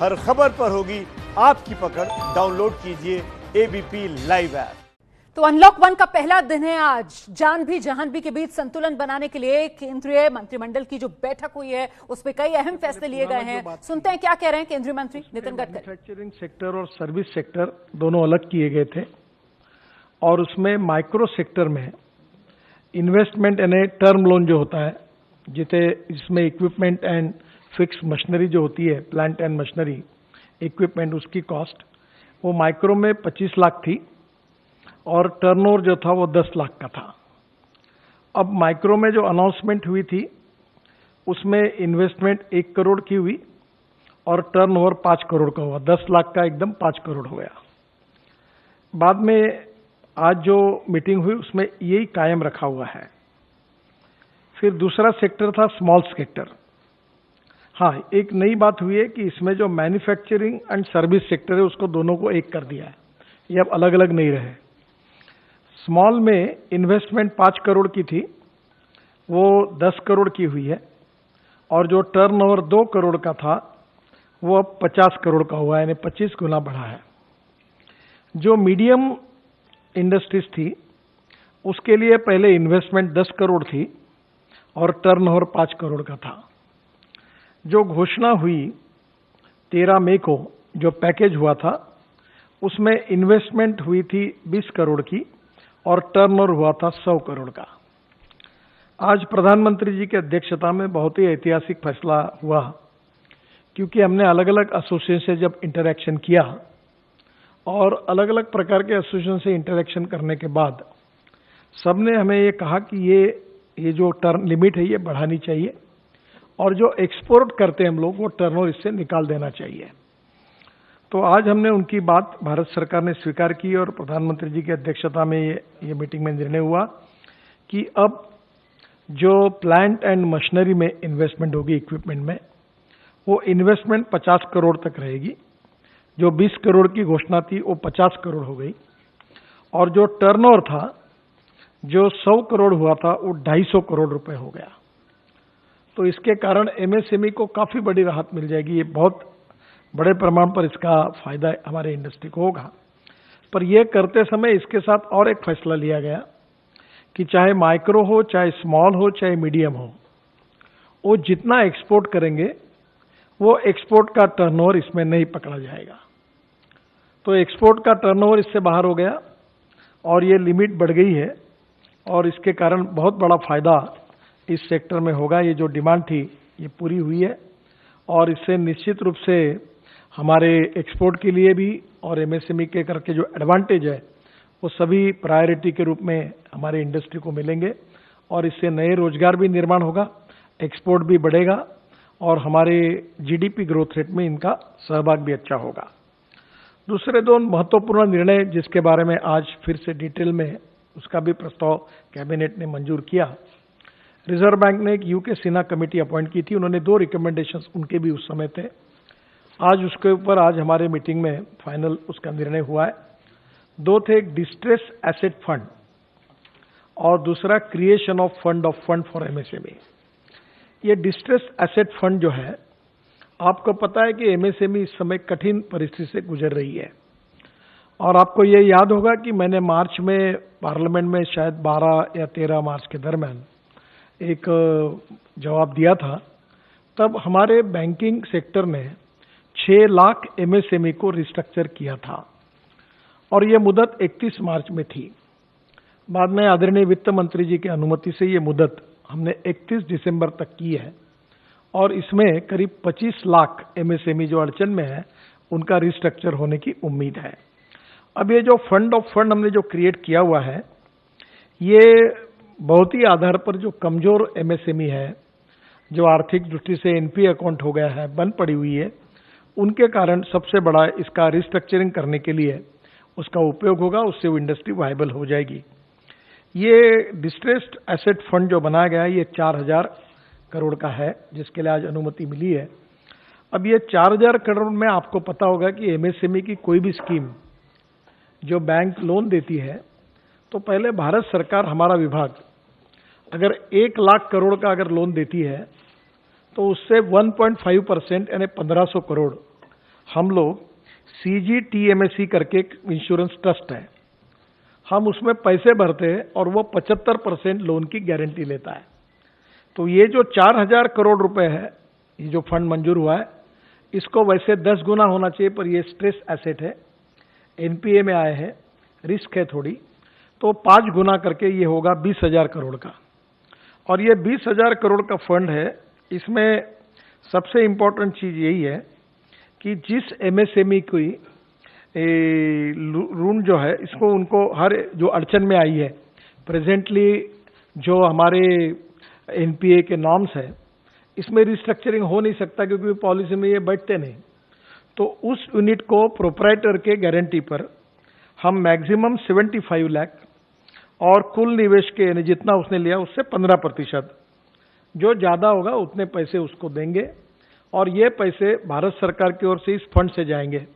हर खबर पर होगी आपकी पकड़। डाउनलोड कीजिए एबीपी लाइव ऐप। तो अनलॉक 1 का पहला दिन है आज। जान भी जहान भी के बीच संतुलन बनाने के लिए केंद्रीय मंत्रिमंडल की जो बैठक हुई है उसमें कई अहम फैसले लिए गए हैं। सुनते हैं क्या कह रहे हैं केंद्रीय मंत्री नितिन गडकरी। मैन्युफैक्चरिंग सेक्टर और सर्विस सेक्टर दोनों अलग किए गए थे और उसमें माइक्रो सेक्टर में इन्वेस्टमेंट यानी टर्म लोन जो होता है, जिसमें इक्विपमेंट एंड फिक्स मशीनरी जो होती है, प्लांट एंड मशीनरी इक्विपमेंट, उसकी कॉस्ट वो माइक्रो में 25 लाख थी और टर्नओवर जो था वो 10 लाख का था। अब माइक्रो में जो अनाउंसमेंट हुई थी उसमें इन्वेस्टमेंट 1 करोड़ की हुई और टर्नओवर 5 करोड़ का हुआ। 10 लाख का एकदम 5 करोड़ हो गया। बाद में आज जो मीटिंग हुई उसमें यही कायम रखा हुआ है। फिर दूसरा सेक्टर था स्मॉल सेक्टर। हाँ, एक नई बात हुई है कि इसमें जो मैन्युफैक्चरिंग एंड सर्विस सेक्टर है उसको दोनों को एक कर दिया है, ये अब अलग अलग नहीं रहे। स्मॉल में इन्वेस्टमेंट 5 करोड़ की थी, वो 10 करोड़ की हुई है और जो टर्नओवर 2 करोड़ का था वो अब 50 करोड़ का हुआ है, यानी 25 गुना बढ़ा है। जो मीडियम इंडस्ट्रीज थी उसके लिए पहले इन्वेस्टमेंट 10 करोड़ थी और टर्नओवर 5 करोड़ का था। जो घोषणा हुई 13 मई को, जो पैकेज हुआ था उसमें इन्वेस्टमेंट हुई थी 20 करोड़ की और टर्नओवर हुआ था 100 करोड़ का। आज प्रधानमंत्री जी की अध्यक्षता में बहुत ही ऐतिहासिक फैसला हुआ, क्योंकि हमने अलग अलग एसोसिएशन से जब इंटरेक्शन किया और अलग अलग प्रकार के एसोसिएशन से इंटरेक्शन करने के बाद सबने हमें ये कहा कि ये जो टर्न लिमिट है ये बढ़ानी चाहिए और जो एक्सपोर्ट करते हैं हम लोग वो टर्नओवर इससे निकाल देना चाहिए। तो आज हमने उनकी बात भारत सरकार ने स्वीकार की और प्रधानमंत्री जी की अध्यक्षता में ये मीटिंग में निर्णय हुआ कि अब जो प्लांट एंड मशीनरी में इन्वेस्टमेंट होगी इक्विपमेंट में, वो इन्वेस्टमेंट 50 करोड़ तक रहेगी। जो 20 करोड़ की घोषणा थी वो 50 करोड़ हो गई और जो टर्नओवर था, जो 100 करोड़ हुआ था, वो 250 करोड़ रुपए हो गया। तो इसके कारण एमएसएमई को काफी बड़ी राहत मिल जाएगी। ये बहुत बड़े प्रमाण पर इसका फायदा हमारे इंडस्ट्री को होगा। पर यह करते समय इसके साथ और एक फैसला लिया गया कि चाहे माइक्रो हो, चाहे स्मॉल हो, चाहे मीडियम हो, वो जितना एक्सपोर्ट करेंगे वो एक्सपोर्ट का टर्नओवर इसमें नहीं पकड़ा जाएगा। तो एक्सपोर्ट का टर्नओवर इससे बाहर हो गया और ये लिमिट बढ़ गई है और इसके कारण बहुत बड़ा फायदा इस सेक्टर में होगा। ये जो डिमांड थी ये पूरी हुई है और इससे निश्चित रूप से हमारे एक्सपोर्ट के लिए भी और एमएसएमई के करके जो एडवांटेज है वो सभी प्रायोरिटी के रूप में हमारे इंडस्ट्री को मिलेंगे और इससे नए रोजगार भी निर्माण होगा, एक्सपोर्ट भी बढ़ेगा और हमारे जीडीपी ग्रोथ रेट में इनका सहभाग भी अच्छा होगा। दूसरे दो महत्वपूर्ण निर्णय जिसके बारे में आज फिर से डिटेल में उसका भी प्रस्ताव कैबिनेट ने मंजूर किया। रिजर्व बैंक ने एक यूके सिन्हा कमेटी अपॉइंट की थी, उन्होंने 2 रिकमेंडेशंस उनके भी उस समय थे। आज उसके ऊपर आज हमारे मीटिंग में फाइनल उसका निर्णय हुआ है। 2 थे, एक डिस्ट्रेस एसेट फंड और दूसरा creation of fund for MSME. ये डिस्ट्रेस एसेट फंड जो है, आपको पता है कि एमएसएमई इस समय कठिन परिस्थिति से गुजर रही है और आपको ये याद होगा कि मैंने मार्च में पार्लियामेंट में शायद 12 या 13 मार्च के दरमियान एक जवाब दिया था। तब हमारे बैंकिंग सेक्टर ने 6 लाख एमएसएमई को रिस्ट्रक्चर किया था और ये मुदत 31 मार्च में थी। बाद में आदरणीय वित्त मंत्री जी की अनुमति से ये मुदत हमने 31 दिसंबर तक की है और इसमें करीब 25 लाख एमएसएमई जो अड़चन में है उनका रिस्ट्रक्चर होने की उम्मीद है। अब ये जो फंड ऑफ फंड हमने जो क्रिएट किया हुआ है, ये बहुत ही आधार पर जो कमजोर एमएसएमई है, जो आर्थिक दृष्टि से एनपी अकाउंट हो गया है, बंद पड़ी हुई है, उनके कारण सबसे बड़ा इसका रिस्ट्रक्चरिंग करने के लिए उसका उपयोग होगा, उससे वो इंडस्ट्री वायबल हो जाएगी। ये डिस्ट्रेस्ड एसेट फंड जो बनाया गया है ये 4000 करोड़ का है, जिसके लिए आज अनुमति मिली है। अब ये 4000 करोड़ में आपको पता होगा कि एमएसएमई की कोई भी स्कीम जो बैंक लोन देती है तो पहले भारत सरकार, हमारा विभाग अगर 1 लाख करोड़ का अगर लोन देती है तो उससे 1.5% यानी 1500 करोड़ हम लोग CGTMSE करके एक इंश्योरेंस ट्रस्ट है, हम उसमें पैसे भरते हैं और वो 75% लोन की गारंटी लेता है। तो ये जो 4000 करोड़ रुपए है, ये जो फंड मंजूर हुआ है, इसको वैसे 10 गुना होना चाहिए, पर ये स्ट्रेस एसेट है, NPA में आए हैं, रिस्क है थोड़ी, तो 5 गुना करके ये होगा 20,000 करोड़ का। और ये 20,000 करोड़ का फंड है। इसमें सबसे इंपॉर्टेंट चीज यही है कि जिस MSME की ऋण जो है, इसको उनको हर जो अड़चन में आई है, प्रेजेंटली जो हमारे NPA के नॉर्म्स है, इसमें रिस्ट्रक्चरिंग हो नहीं सकता क्योंकि पॉलिसी में ये बैठते नहीं। तो उस यूनिट को प्रोप्राइटर के गारंटी पर हम मैक्सिमम 75 लाख और कुल निवेश के यानी जितना उसने लिया उससे 15%, जो ज्यादा होगा उतने पैसे उसको देंगे और ये पैसे भारत सरकार की ओर से इस फंड से जाएंगे।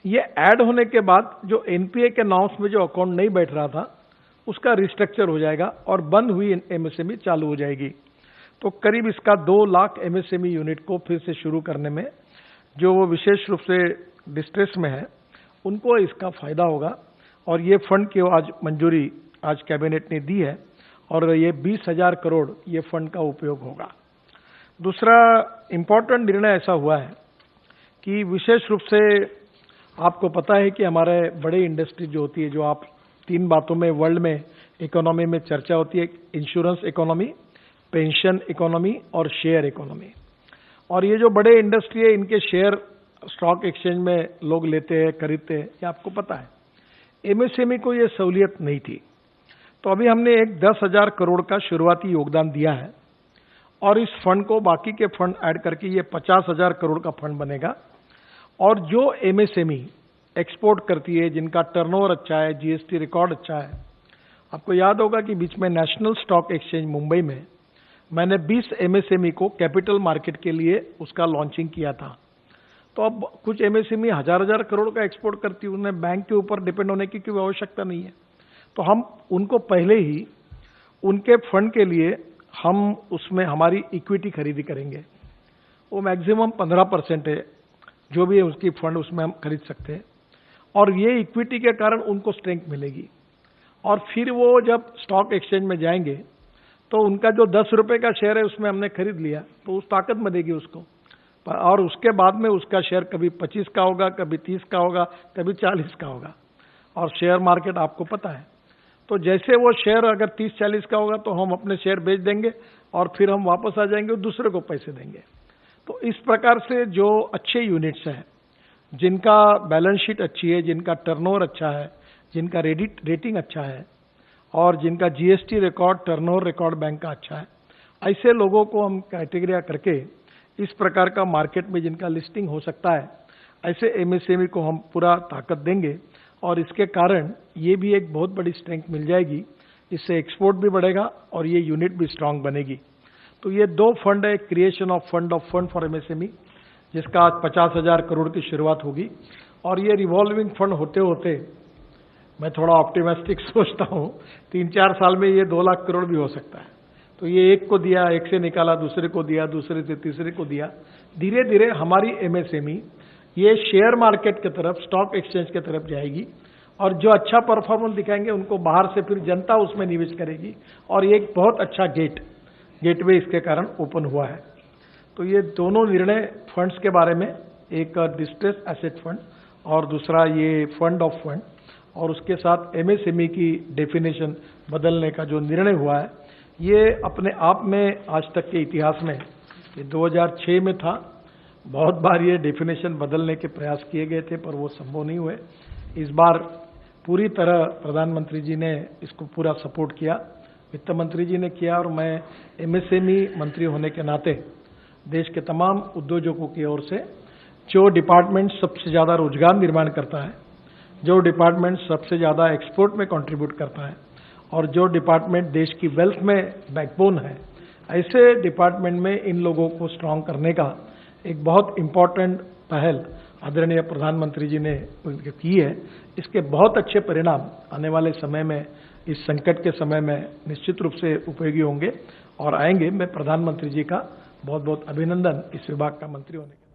ये ऐड होने के बाद जो NPA के नॉर्म्स में जो अकाउंट नहीं बैठ रहा था उसका रिस्ट्रक्चर हो जाएगा और बंद हुई MSME चालू हो जाएगी। तो करीब इसका 2 लाख MSME यूनिट को फिर से शुरू करने में, जो वो विशेष रूप से डिस्ट्रेस में है, उनको इसका फायदा होगा। और ये फंड की आज मंजूरी आज कैबिनेट ने दी है और ये 20,000 करोड़ ये फंड का उपयोग होगा। दूसरा इंपॉर्टेंट निर्णय ऐसा हुआ है कि विशेष रूप से आपको पता है कि हमारे बड़े इंडस्ट्री जो होती है, जो आप 3 बातों में वर्ल्ड में इकोनॉमी में चर्चा होती है, इंश्योरेंस इकोनॉमी, पेंशन इकोनॉमी और शेयर इकोनॉमी। और ये जो बड़े इंडस्ट्री है, इनके शेयर स्टॉक एक्सचेंज में लोग लेते हैं, खरीदते हैं, ये आपको पता है। MSME को ये सहूलियत नहीं थी, तो अभी हमने एक 10,000 करोड़ का शुरुआती योगदान दिया है और इस फंड को बाकी के फंड ऐड करके ये 50,000 करोड़ का फंड बनेगा। और जो MSME एक्सपोर्ट करती है, जिनका टर्नओवर अच्छा है, GST रिकॉर्ड अच्छा है, आपको याद होगा कि बीच में नेशनल स्टॉक एक्सचेंज मुंबई में मैंने 20 MSME को कैपिटल मार्केट के लिए उसका लॉन्चिंग किया था। तो अब कुछ MSME हजार करोड़ का एक्सपोर्ट करती है, उन्हें बैंक के ऊपर डिपेंड होने की कोई आवश्यकता नहीं है। तो हम उनको पहले ही उनके फंड के लिए हम उसमें हमारी इक्विटी खरीदी करेंगे। वो मैक्सिमम 15% है, जो भी है उसकी फंड उसमें हम खरीद सकते हैं और ये इक्विटी के कारण उनको स्ट्रेंथ मिलेगी। और फिर वो जब स्टॉक एक्सचेंज में जाएंगे तो उनका जो 10 रुपए का शेयर है उसमें हमने खरीद लिया, तो उस ताकत में देगी उसको। और उसके बाद में उसका शेयर कभी 25 का होगा, कभी 30 का होगा, कभी 40 का होगा। और शेयर मार्केट आपको पता है, तो जैसे वो शेयर अगर 30-40 का होगा तो हम अपने शेयर बेच देंगे और फिर हम वापस आ जाएंगे और दूसरे को पैसे देंगे। तो इस प्रकार से जो अच्छे यूनिट्स हैं, जिनका बैलेंस शीट अच्छी है, जिनका टर्नओवर अच्छा है, जिनका रेटिंग अच्छा है और जिनका GST record, turnover record bank का अच्छा है, ऐसे लोगों को हम क्राइटेरिया करके इस प्रकार का मार्केट में जिनका लिस्टिंग हो सकता है, ऐसे MSME को हम पूरा ताकत देंगे और इसके कारण ये भी एक बहुत बड़ी स्ट्रेंथ मिल जाएगी। इससे एक्सपोर्ट भी बढ़ेगा और ये यूनिट भी स्ट्रांग बनेगी। तो ये 2 फंड है, creation of fund for MSME, जिसका आज 50,000 करोड़ की शुरुआत होगी। और ये रिवॉल्विंग फंड होते होते मैं थोड़ा ऑप्टिमिस्टिक सोचता हूँ, 3-4 साल में ये 2 लाख करोड़ भी हो सकता है। तो ये एक को दिया, एक से निकाला, दूसरे को दिया, दूसरे से तीसरे को दिया, धीरे धीरे हमारी MSME ये शेयर मार्केट की तरफ, स्टॉक एक्सचेंज की तरफ जाएगी और जो अच्छा परफॉर्मेंस दिखाएंगे उनको बाहर से फिर जनता उसमें निवेश करेगी और ये एक बहुत अच्छा गेटवे इसके कारण ओपन हुआ है। तो ये दोनों निर्णय फंड्स के बारे में, एक डिस्ट्रेस एसेट फंड और दूसरा ये फंड ऑफ फंड, और उसके साथ MSME की डेफिनेशन बदलने का जो निर्णय हुआ है, ये अपने आप में आज तक के इतिहास में, ये 2006 में था, बहुत बार ये डेफिनेशन बदलने के प्रयास किए गए थे पर वो संभव नहीं हुए। इस बार पूरी तरह प्रधानमंत्री जी ने इसको पूरा सपोर्ट किया, वित्त मंत्री जी ने किया और मैं MSME मंत्री होने के नाते देश के तमाम उद्योजकों की ओर से, जो डिपार्टमेंट सबसे ज्यादा रोजगार निर्माण करता है, जो डिपार्टमेंट सबसे ज्यादा एक्सपोर्ट में कंट्रीब्यूट करता है और जो डिपार्टमेंट देश की वेल्थ में बैकबोन है, ऐसे डिपार्टमेंट में इन लोगों को स्ट्रांग करने का एक बहुत इंपॉर्टेंट पहल आदरणीय प्रधानमंत्री जी ने की है। इसके बहुत अच्छे परिणाम आने वाले समय में, इस संकट के समय में निश्चित रूप से उपयोगी होंगे और आएंगे। मैं प्रधानमंत्री जी का बहुत बहुत अभिनंदन इस विभाग का मंत्री होने के